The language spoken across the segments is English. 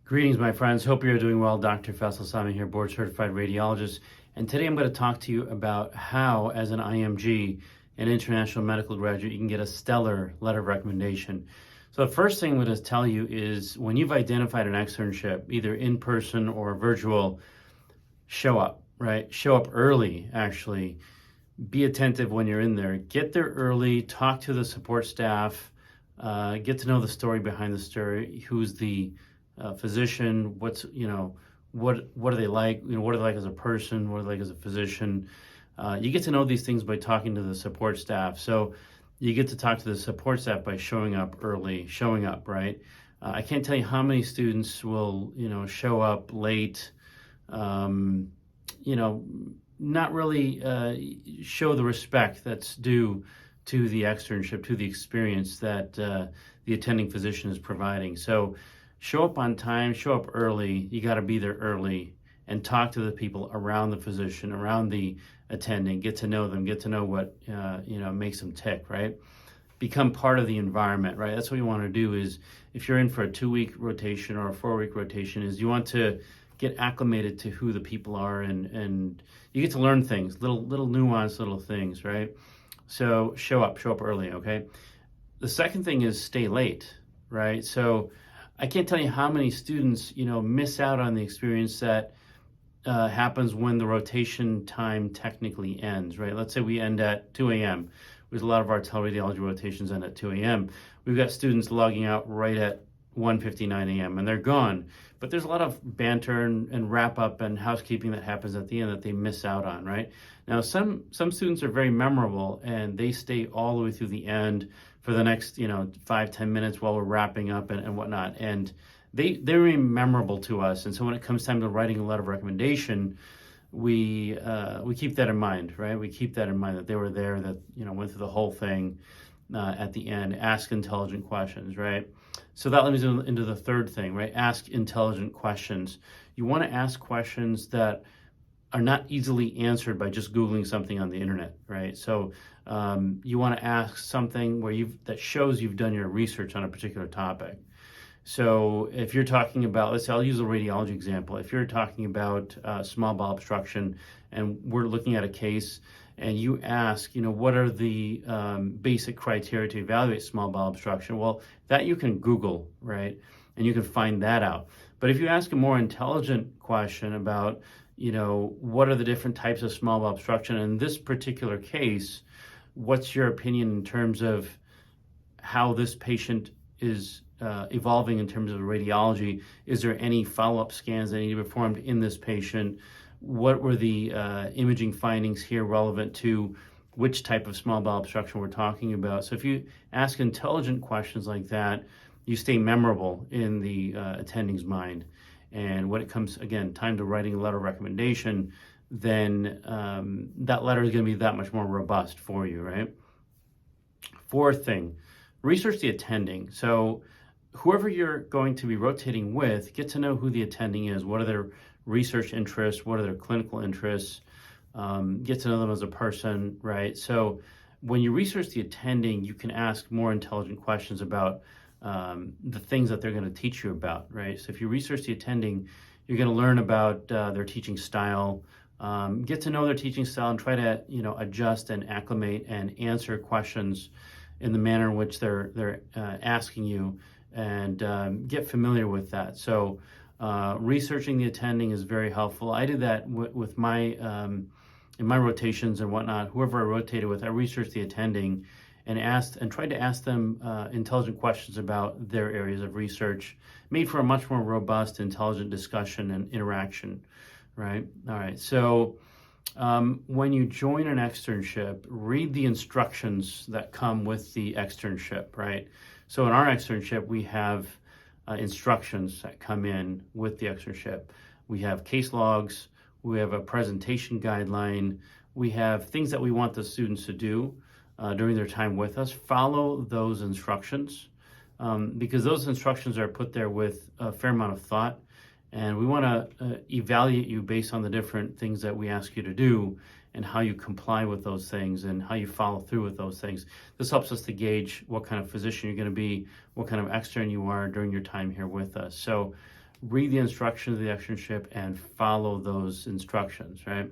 Greetings, my friends. Hope you're doing well. Dr. Faisal Sami here, board certified radiologist. And today I'm going to talk to you about how, as an IMG, an international medical graduate, you can get a stellar letter of recommendation. So the first thing I'm going to tell you is when you've identified an externship, either in person or virtual, show up, right? Show up early, actually. Be attentive when you're in there. Get there early, talk to the support staff, get to know the story behind the story, who's the physician, what are they like, what are they like as a person, what are they like as a physician. You get to know these things by talking to the support staff. So you get to talk to the support staff by showing up early, showing up, right? I can't tell you how many students will, show up late, not really show the respect that's due to the externship, to the experience that the attending physician is providing. So show up on time, show up early. You got to be there early and talk to the people around the physician, around the attending, get to know them, get to know what, makes them tick, right? Become part of the environment, right? That's what you want to do is if you're in for a 2-week rotation or a 4-week rotation is you want to get acclimated to who the people are and you get to learn things, little nuanced little things, right? So show up early, okay? The second thing is stay late, right? So I can't tell you how many students, miss out on the experience that happens when the rotation time technically ends, right? Let's say we end at 2 a.m. Because a lot of our teleradiology rotations end at 2 a.m. We've got students logging out right at 1:59 a.m. and they're gone. But there's a lot of banter and wrap up and housekeeping that happens at the end that they miss out on, right? Now, some students are very memorable and they stay all the way through the end for the next, 5-10 minutes while we're wrapping up and whatnot. And they remain memorable to us. And so when it comes time to writing a letter of recommendation, we keep that in mind, right? We keep that in mind that they were there, that, went through the whole thing at the end, ask intelligent questions, right? So that leads into the third thing, right? Ask intelligent questions. You want to ask questions that are not easily answered by just Googling something on the internet, right? So you want to ask something that shows you've done your research on a particular topic. So if you're talking about, let's say I'll use a radiology example. If you're talking about small bowel obstruction and we're looking at a case and you ask, what are the basic criteria to evaluate small bowel obstruction? Well, that you can Google, right? And you can find that out. But if you ask a more intelligent question about, what are the different types of small bowel obstruction? In this particular case, what's your opinion in terms of how this patient is evolving in terms of radiology? Is there any follow-up scans that need to be performed in this patient? What were the imaging findings here relevant to which type of small bowel obstruction we're talking about? So if you ask intelligent questions like that, you stay memorable in the attending's mind. And when it comes, again, time to writing a letter of recommendation, then that letter is going to be that much more robust for you, right? Fourth thing, research the attending. So whoever you're going to be rotating with, get to know who the attending is. What are their research interests? What are their clinical interests? Get to know them as a person, right? So when you research the attending, you can ask more intelligent questions about the things that they're going to teach you about, right? So if you research the attending, you're going to learn about their teaching style, get to know their teaching style and try to, adjust and acclimate and answer questions in the manner in which they're asking you and get familiar with that. So researching the attending is very helpful. I did that with my, in my rotations and whatnot. Whoever I rotated with, I researched the attending and tried to ask them intelligent questions about their areas of research, made for a much more robust, intelligent discussion and interaction, right? All right, so when you join an externship, read the instructions that come with the externship, right? So in our externship, we have instructions that come in with the externship. We have case logs, we have a presentation guideline, we have things that we want the students to do during their time with us. Follow those instructions because those instructions are put there with a fair amount of thought, and we want to evaluate you based on the different things that we ask you to do and how you comply with those things and how you follow through with those things. This helps us to gauge what kind of physician you're going to be, what kind of extern you are during your time here with us. So read the instructions of the externship and follow those instructions, right?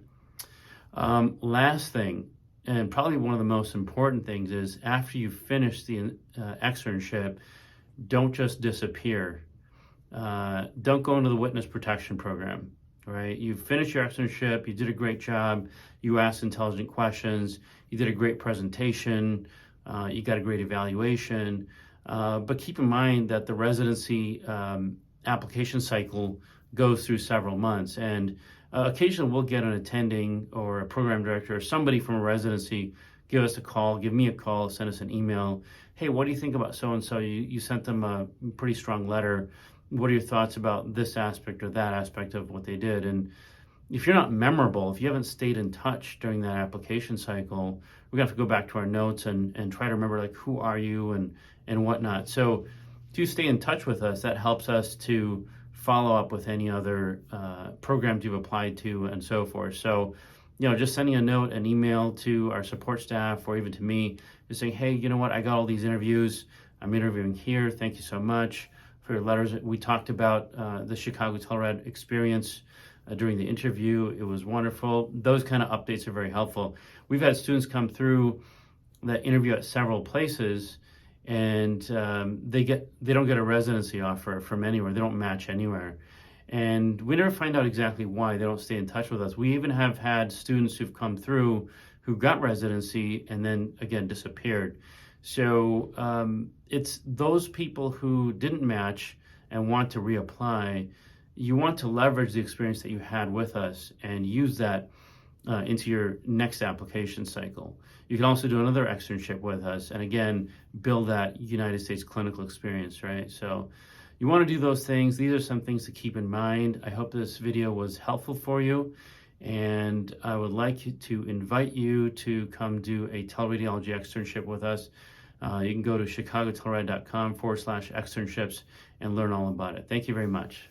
Last thing, and probably one of the most important things, is after you finish the externship, don't just disappear. Don't go into the witness protection program, right? You finished your externship, you did a great job, you asked intelligent questions, you did a great presentation, you got a great evaluation, but keep in mind that the residency application cycle goes through several months, and occasionally we'll get an attending or a program director or somebody from a residency give us a call, give me a call, send us an email. Hey, what do you think about so-and-so? You sent them a pretty strong letter. What are your thoughts about this aspect or that aspect of what they did? And if you're not memorable, if you haven't stayed in touch during that application cycle, we're gonna have to go back to our notes and try to remember, like, who are you and whatnot. So to stay in touch with us, that helps us to follow up with any other programs you've applied to and so forth. So, just sending a note, an email to our support staff or even to me, just saying, hey, you know what, I got all these interviews. I'm interviewing here. Thank you so much for your letters. We talked about the Chicago Telluride experience during the interview. It was wonderful. Those kind of updates are very helpful. We've had students come through that interview at several places, and they don't get a residency offer from anywhere. They don't match anywhere. And we never find out exactly why they don't stay in touch with us. We even have had students who've come through who got residency and then again disappeared. So it's those people who didn't match and want to reapply. You want to leverage the experience that you had with us and use that into your next application cycle. You can also do another externship with us and again build that United States clinical experience, right? So you want to do those things. These are some things to keep in mind. I hope this video was helpful for you, and I would like to invite you to come do a teleradiology externship with us. You can go to chicagotelluride.com/externships and learn all about it. Thank you very much.